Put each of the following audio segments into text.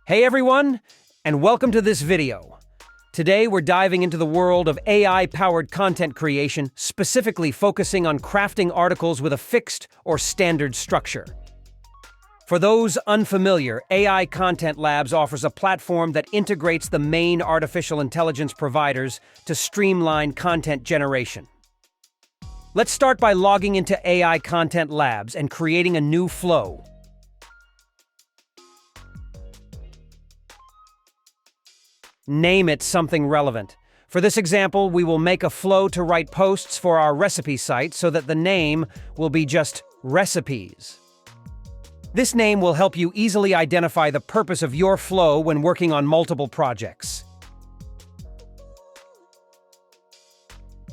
Hey everyone, and welcome to this video. Today we're diving into the world of AI-powered content creation, specifically focusing on crafting articles with a fixed or standard structure. For those unfamiliar, AI Content Labs offers a platform that integrates the main artificial intelligence providers to streamline content generation. Let's start by logging into AI Content Labs and creating a new flow. Name it something relevant. For this example, we will make a flow to write posts for our recipe site so that the name will be just recipes. This name will help you easily identify the purpose of your flow when working on multiple projects.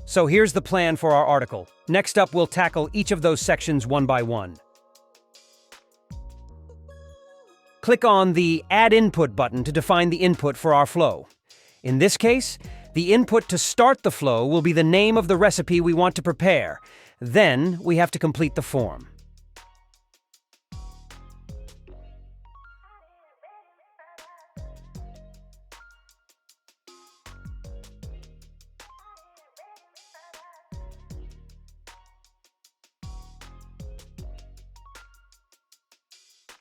So here's the plan for our article. Next up, we'll tackle each of those sections one by one. Click on the Add Input button to define the input for our flow. In this case, the input to start the flow will be the name of the recipe we want to prepare. Then, we have to complete the form.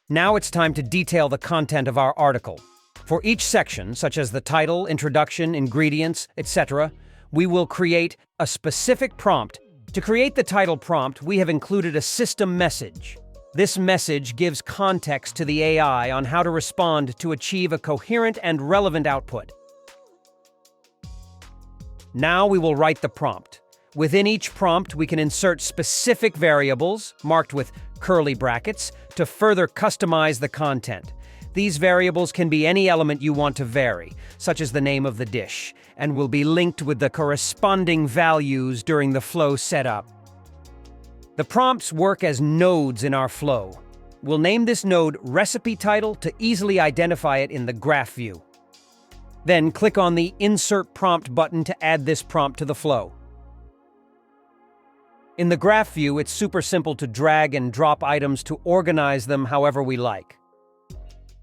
Now it's time to detail the content of our article. For each section, such as the title, introduction, ingredients, etc., we will create a specific prompt. To create the title prompt, we have included a system message. This message gives context to the AI on how to respond to achieve a coherent and relevant output. Now we will write the prompt. Within each prompt, we can insert specific variables, marked with curly brackets, to further customize the content. These variables can be any element you want to vary, such as the name of the dish, and will be linked with the corresponding values during the flow setup. The prompts work as nodes in our flow. We'll name this node Recipe Title to easily identify it in the graph view. Then click on the Insert Prompt button to add this prompt to the flow. In the graph view, it's super simple to drag and drop items to organize them however we like.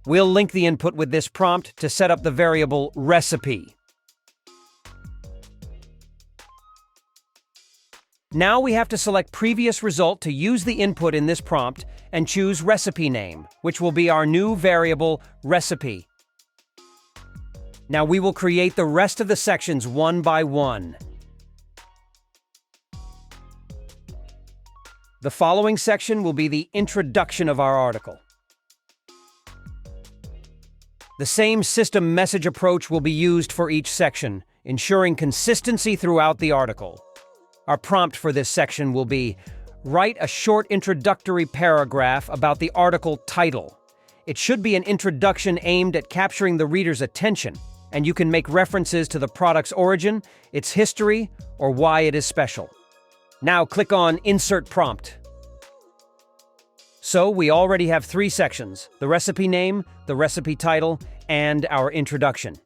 We'll link the input with this prompt to set up the variable recipe. Now we have to select previous result to use the input in this prompt and choose recipe name, which will be our new variable recipe. Now we will create the rest of the sections one by one. The following section will be the introduction of our article. The same system message approach will be used for each section, ensuring consistency throughout the article. Our prompt for this section will be, write a short introductory paragraph about the article title. It should be an introduction aimed at capturing the reader's attention, and you can make references to the product's origin, its history, or why it is special. Now click on Insert Prompt. So we already have three sections: the recipe name, the recipe title, and our introduction.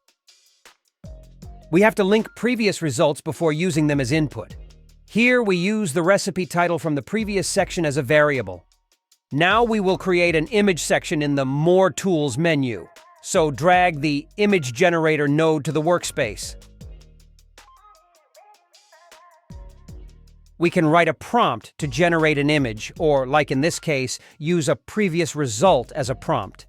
We have to link previous results before using them as input. Here we use the recipe title from the previous section as a variable. Now we will create an image section in the More Tools menu. So drag the Image Generator node to the workspace. We can write a prompt to generate an image, or, like in this case, use a previous result as a prompt.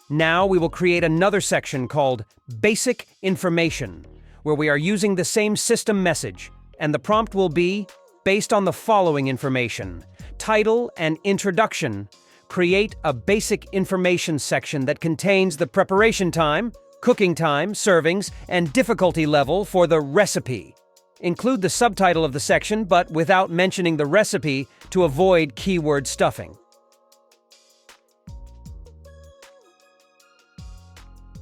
Now we will create another section called Basic Information, where we are using the same system message, and the prompt will be, based on the following information: title and introduction, create a basic information section that contains the preparation time, cooking time, servings, and difficulty level for the recipe. Include the subtitle of the section, but without mentioning the recipe to avoid keyword stuffing.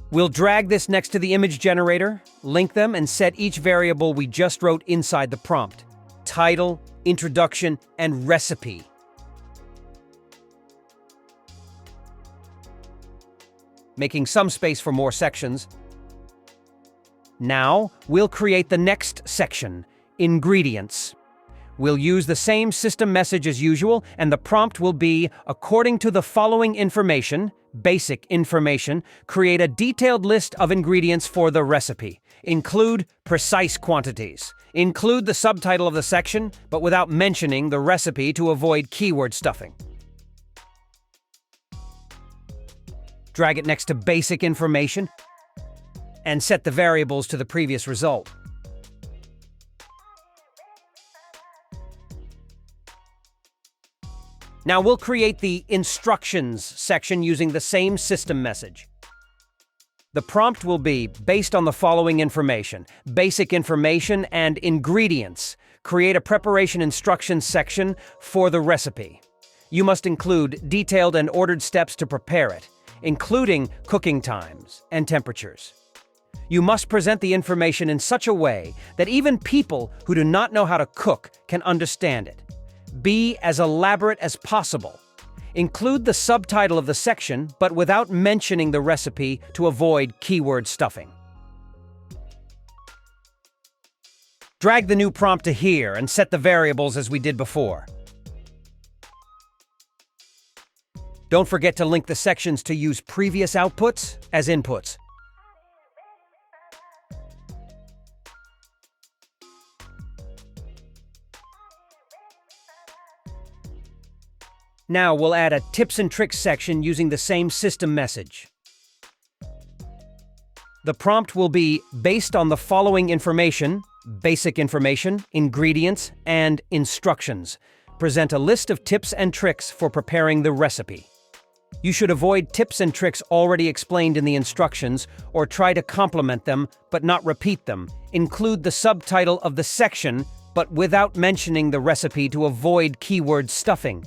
We'll drag this next to the image generator, link them, and set each variable we just wrote inside the prompt: title, introduction, and recipe. Making some space for more sections. Now, we'll create the next section, Ingredients. We'll use the same system message as usual, and the prompt will be, according to the following information, Basic Information, create a detailed list of ingredients for the recipe. Include precise quantities. Include the subtitle of the section, but without mentioning the recipe to avoid keyword stuffing. Drag it next to Basic Information and set the variables to the previous result. Now we'll create the Instructions section using the same system message. The prompt will be based on the following information: basic information and ingredients. Create a preparation instructions section for the recipe. You must include detailed and ordered steps to prepare it, including cooking times and temperatures. You must present the information in such a way that even people who do not know how to cook can understand it. Be as elaborate as possible. Include the subtitle of the section, but without mentioning the recipe to avoid keyword stuffing. Drag the new prompt to here and set the variables as we did before. Don't forget to link the sections to use previous outputs as inputs. Now we'll add a tips and tricks section using the same system message. The prompt will be based on the following information: basic information, ingredients, and instructions. Present a list of tips and tricks for preparing the recipe. You should avoid tips and tricks already explained in the instructions or try to complement them but not repeat them. Include the subtitle of the section but without mentioning the recipe to avoid keyword stuffing.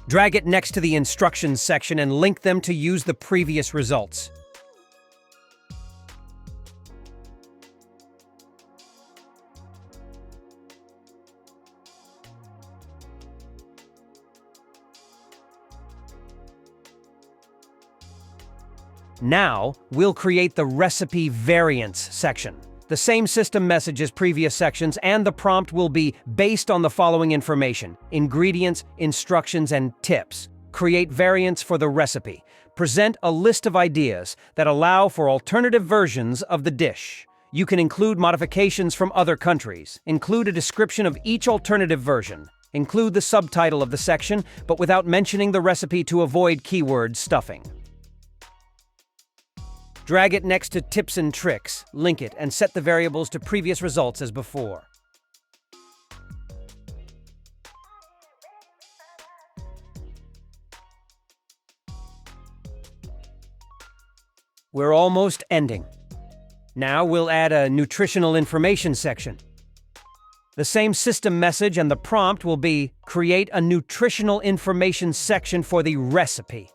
Drag it next to the instructions section and link them to use the previous results. Now, we'll create the Recipe Variants section. The same system message as previous sections, and the prompt will be based on the following information: ingredients, instructions, and tips. Create variants for the recipe. Present a list of ideas that allow for alternative versions of the dish. You can include modifications from other countries. Include a description of each alternative version. Include the subtitle of the section, but without mentioning the recipe to avoid keyword stuffing. Drag it next to Tips and Tricks, link it, and set the variables to previous results as before. We're almost ending. Now we'll add a nutritional information section. The same system message and the prompt will be create a nutritional information section for the recipe.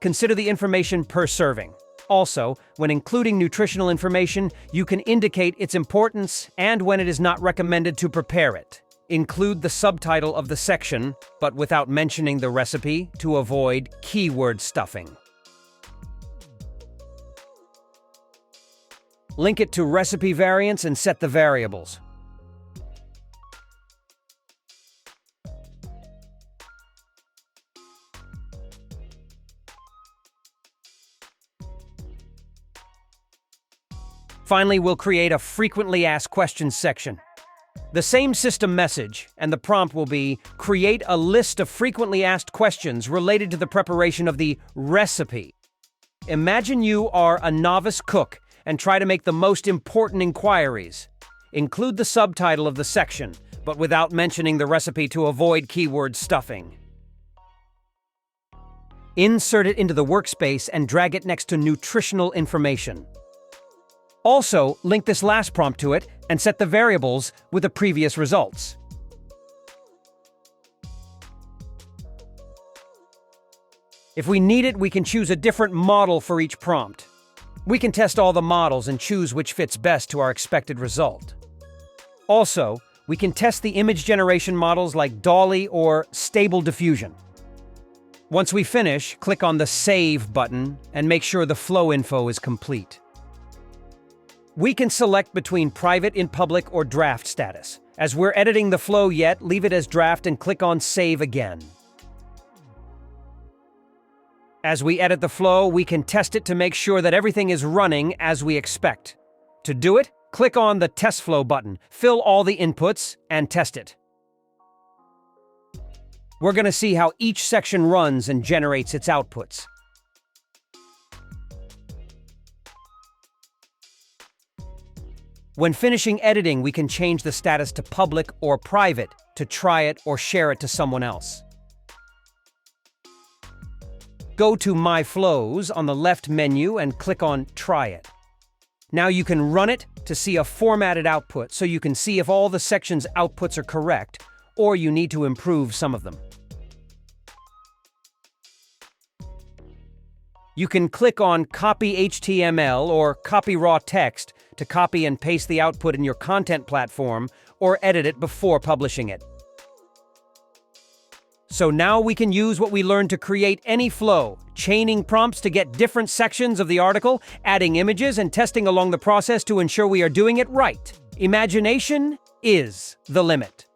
Consider the information per serving. Also, when including nutritional information, you can indicate its importance and when it is not recommended to prepare it. Include the subtitle of the section, but without mentioning the recipe to avoid keyword stuffing. Link it to Recipe Variants and set the variables. Finally, we'll create a Frequently Asked Questions section. The same system message and the prompt will be create a list of frequently asked questions related to the preparation of the recipe. Imagine you are a novice cook and try to make the most important inquiries. Include the subtitle of the section, but without mentioning the recipe to avoid keyword stuffing. Insert it into the workspace and drag it next to nutritional information. Also, link this last prompt to it and set the variables with the previous results. If we need it, we can choose a different model for each prompt. We can test all the models and choose which fits best to our expected result. Also, we can test the image generation models like DALL-E or Stable Diffusion. Once we finish, click on the Save button and make sure the flow info is complete. We can select between private, in public, or draft status. As we're editing the flow yet, leave it as draft and click on Save again. As we edit the flow, we can test it to make sure that everything is running as we expect. To do it, click on the Test Flow button, fill all the inputs, and test it. We're going to see how each section runs and generates its outputs. When finishing editing, we can change the status to public or private to try it or share it to someone else. Go to My Flows on the left menu and click on Try It. Now you can run it to see a formatted output, so you can see if all the section's outputs are correct, or you need to improve some of them. You can click on Copy HTML or Copy Raw Text to copy and paste the output in your content platform, or edit it before publishing it. So now we can use what we learned to create any flow, chaining prompts to get different sections of the article, adding images, and testing along the process to ensure we are doing it right. Imagination is the limit.